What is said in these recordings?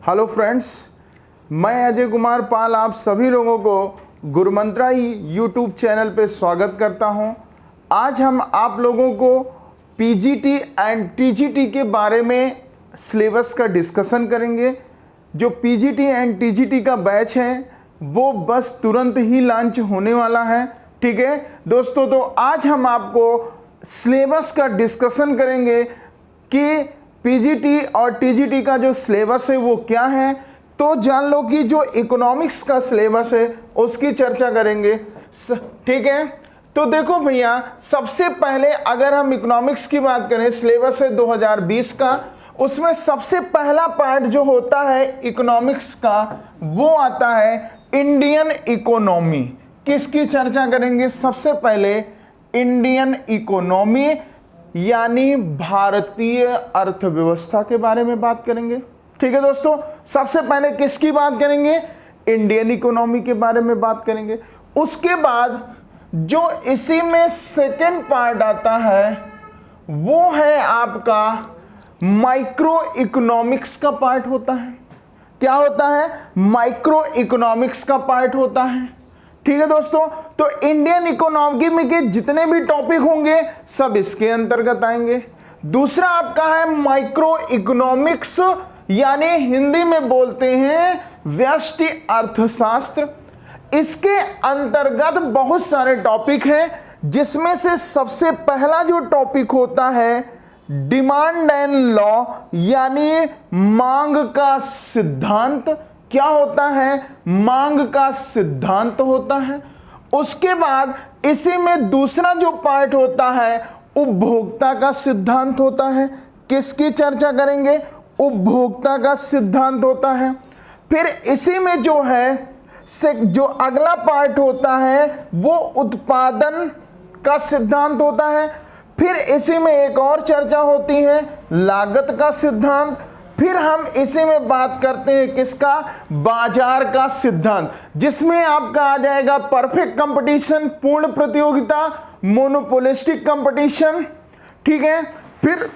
Hello friends, मैं अजय कुमार पाल आप सभी लोगों को गुरुमंत्रा यूट्यूब चैनल पे स्वागत करता हूं। आज हम आप लोगों को पीजीटी एंड टीजीटी के बारे में सिलेबस का डिस्कशन करेंगे। जो पीजीटी एंड टीजीटी का बैच है वो बस तुरंत ही लॉन्च होने वाला है। ठीक है दोस्तों, तो आज हम आपको सिलेबस का डिस्कशन करेंगे कि पीजीटी और टीजीटी का जो सिलेबस है वो क्या है। तो जान लो कि जो इकोनॉमिक्स का सिलेबस है उसकी चर्चा करेंगे। ठीक है, तो देखो भैया, सबसे पहले अगर हम इकोनॉमिक्स की बात करें, सिलेबस है 2020 का, उसमें सबसे पहला पार्ट जो होता है इकोनॉमिक्स का वो आता है इंडियन इकोनॉमी। किसकी चर्चा करेंगे? सबसे पहले इंडियन इकोनॉमी यानी भारतीय अर्थव्यवस्था के बारे में बात करेंगे। ठीक है दोस्तों, सबसे पहले किसकी बात करेंगे? इंडियन इकोनॉमी के बारे में बात करेंगे। उसके बाद जो इसी में सेकंड पार्ट आता है वो है आपका माइक्रो इकोनॉमिक्स का पार्ट होता है। क्या होता है? माइक्रो इकोनॉमिक्स का पार्ट होता है। ठीक है दोस्तों, तो इंडियन इकोनॉमी में के जितने भी टॉपिक होंगे सब इसके अंतर्गत आएंगे। दूसरा आपका है माइक्रो इकोनॉमिक्स, यानी हिंदी में बोलते हैं व्यष्टि अर्थशास्त्र। इसके अंतर्गत बहुत सारे टॉपिक हैं, जिसमें से सबसे पहला जो टॉपिक होता है डिमांड एंड लॉ, यानी मांग का सिद्धांत। क्या होता है? मांग का सिद्धांत होता है। उसके बाद इसी में दूसरा जो पार्ट होता है उपभोक्ता का सिद्धांत होता है। किसकी चर्चा करेंगे? उपभोक्ता का सिद्धांत होता है। फिर इसी में जो है जो अगला पार्ट होता है वो उत्पादन का सिद्धांत होता है। फिर इसी में एक और चर्चा होती है लागत का सिद्धांत। फिर हम इसी में बात करते हैं किसका? बाजार का सिद्धांत, जिसमें आपका आ जाएगा परफेक्ट कंपटीशन, पूर्ण प्रतियोगिता, मोनोपोलिस्टिक कंपटीशन। ठीक है, फिर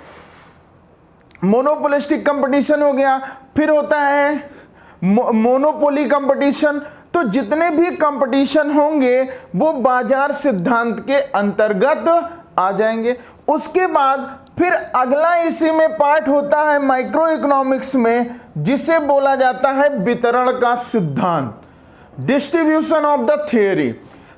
मोनोपोलिस्टिक कंपटीशन हो गया, फिर होता है मोनोपोली कंपटीशन। तो जितने भी कंपटीशन होंगे वो बाजार सिद्धांत के अंतर्गत आ जाएंगे। उसके बाद फिर अगला इसी में पार्ट होता है माइक्रो इकोनॉमिक्स में, जिसे बोला जाता है वितरण का सिद्धांत, डिस्ट्रीब्यूशन ऑफ द थ्योरी।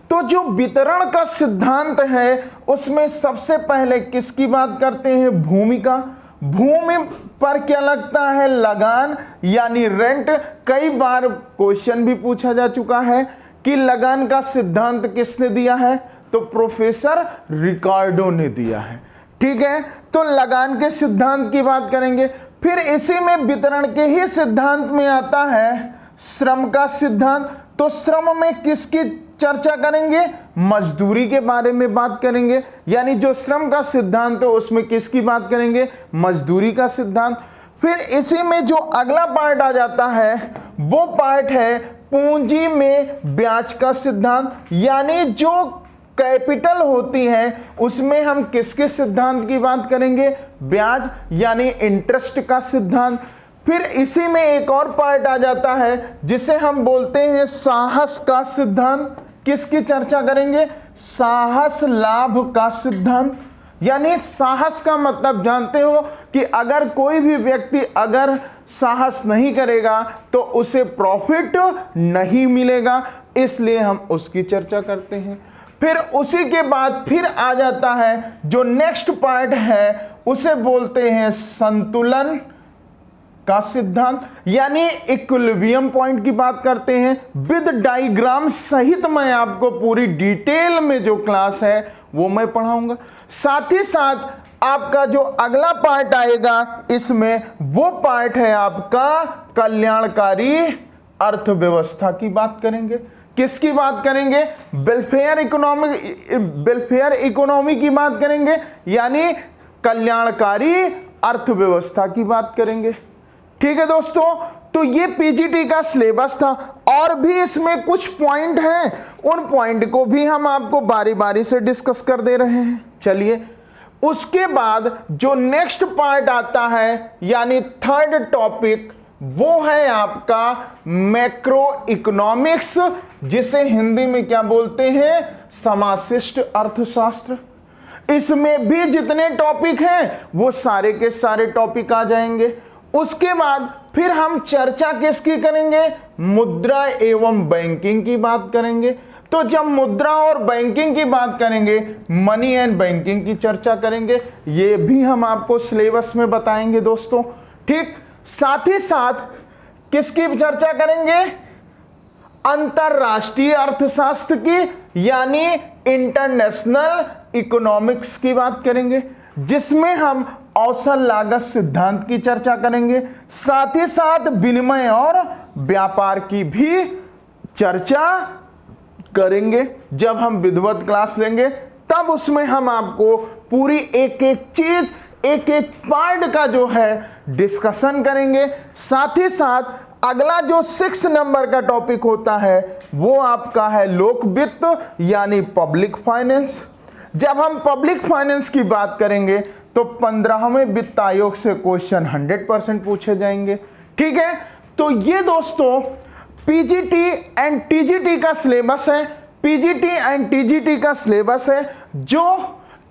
तो जो वितरण का सिद्धांत है उसमें सबसे पहले किसकी बात करते हैं? भूमि का। भूमि पर क्या लगता है? लगान यानी रेंट। कई बार क्वेश्चन भी पूछा जा चुका है कि लगान का सिद्धांत किसने दिया है? तो प्रोफेसर रिकार्डो ने दिया है। ठीक है, तो लगान के सिद्धांत की बात करेंगे। फिर इसी में वितरण के ही सिद्धांत में आता है श्रम का सिद्धांत। तो श्रम में किसकी चर्चा करेंगे? मजदूरी के बारे में बात करेंगे, यानी जो श्रम का सिद्धांत है उसमें किसकी बात करेंगे? मजदूरी का सिद्धांत। फिर इसी में जो अगला पार्ट आ जाता है वो पार्ट है पूंजी में ब्याज का सिद्धांत, यानी जो कैपिटल होती है उसमें हम किसके सिद्धांत की बात करेंगे? ब्याज यानी इंटरेस्ट का सिद्धांत। फिर इसी में एक और पार्ट आ जाता है जिसे हम बोलते हैं साहस का सिद्धांत। किसकी चर्चा करेंगे? साहस लाभ का सिद्धांत। यानी साहस का मतलब जानते हो कि अगर कोई भी व्यक्ति अगर साहस नहीं करेगा तो उसे प्रॉफिट नहीं मिलेगा, इसलिए हम उसकी चर्चा करते हैं। फिर उसी के बाद फिर आ जाता है जो नेक्स्ट पार्ट है उसे बोलते हैं संतुलन का सिद्धांत, यानी इक्विलिब्रियम पॉइंट की बात करते हैं विद डायग्राम सहित। मैं आपको पूरी डिटेल में जो क्लास है वो मैं पढ़ाऊंगा। साथ ही साथ आपका जो अगला पार्ट आएगा इसमें वो पार्ट है आपका कल्याणकारी अर्थव्यवस्था की बात करेंगे। किसकी बात करेंगे? वेलफेयर इकोनॉमी की बात करेंगे, यानी कल्याणकारी अर्थव्यवस्था की बात करेंगे। ठीक है दोस्तों, तो ये पीजीटी का सिलेबस था और भी इसमें कुछ पॉइंट हैं, उन पॉइंट को भी हम आपको बारी बारी से डिस्कस कर दे रहे हैं। चलिए, उसके बाद जो नेक्स्ट पार्ट आता है यानी थर्ड टॉपिक वो है आपका मैक्रो इकोनॉमिक्स, जिसे हिंदी में क्या बोलते हैं, समशिष्ट अर्थशास्त्र। इसमें भी जितने टॉपिक हैं वो सारे के सारे टॉपिक आ जाएंगे। उसके बाद फिर हम चर्चा किसकी करेंगे, मुद्रा एवं बैंकिंग की बात करेंगे। तो जब मुद्रा और बैंकिंग की बात करेंगे, मनी एंड बैंकिंग की चर्चा करेंगे, ये भी हम आपको सिलेबस में बताएंगे दोस्तों। ठीक, साथ ही साथ किसकी चर्चा करेंगे, अंतरराष्ट्रीय अर्थशास्त्र की, यानी इंटरनेशनल इकोनॉमिक्स की बात करेंगे, जिसमें हम औसत लागत सिद्धांत की चर्चा करेंगे। साथ ही साथ विनिमय और व्यापार की भी चर्चा करेंगे। जब हम विधिवत क्लास लेंगे तब उसमें हम आपको पूरी एक एक चीज, एक एक पार्ट का जो है डिस्कशन करेंगे। साथ ही साथ अगला जो 6 नंबर का टॉपिक होता है वो आपका है लोक वित्त, यानी पब्लिक फाइनेंस। जब हम पब्लिक फाइनेंस की बात करेंगे तो 15वें वित्त आयोग से क्वेश्चन 100% पूछे जाएंगे। ठीक है, तो ये दोस्तों पीजीटी एंड टीजीटी का सिलेबस है। पीजीटी एंड टीजीटी का सिलेबस है जो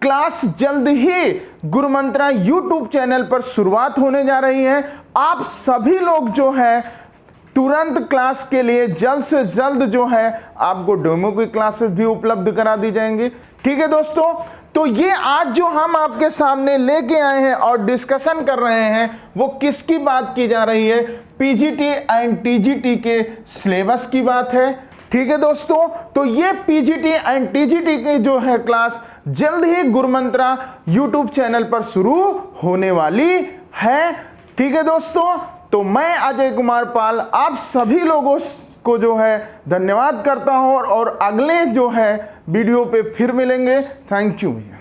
क्लास जल्द ही गुरु मंत्रा यूट्यूब चैनल पर शुरुआत होने जा रही है। आप सभी लोग जो है तुरंत क्लास के लिए जल्द से जल्द जो है आपको डेमो की क्लासेस भी उपलब्ध करा दी जाएंगी। ठीक है दोस्तों, तो ये आज जो हम आपके सामने लेके आए हैं और डिस्कशन कर रहे हैं वो किसकी बात की जा रही है, पीजीटी एंड टीजीटी के सिलेबस की बात है। ठीक है दोस्तों, तो ये पीजीटी एंड टीजीटी की जो है क्लास जल्द ही गुरु मंत्रा यूट्यूब चैनल पर शुरू होने वाली है। ठीक है दोस्तों, तो मैं अजय कुमार पाल आप सभी लोगों को जो है धन्यवाद करता हूं और अगले जो है वीडियो पे फिर मिलेंगे। थैंक यू भैया।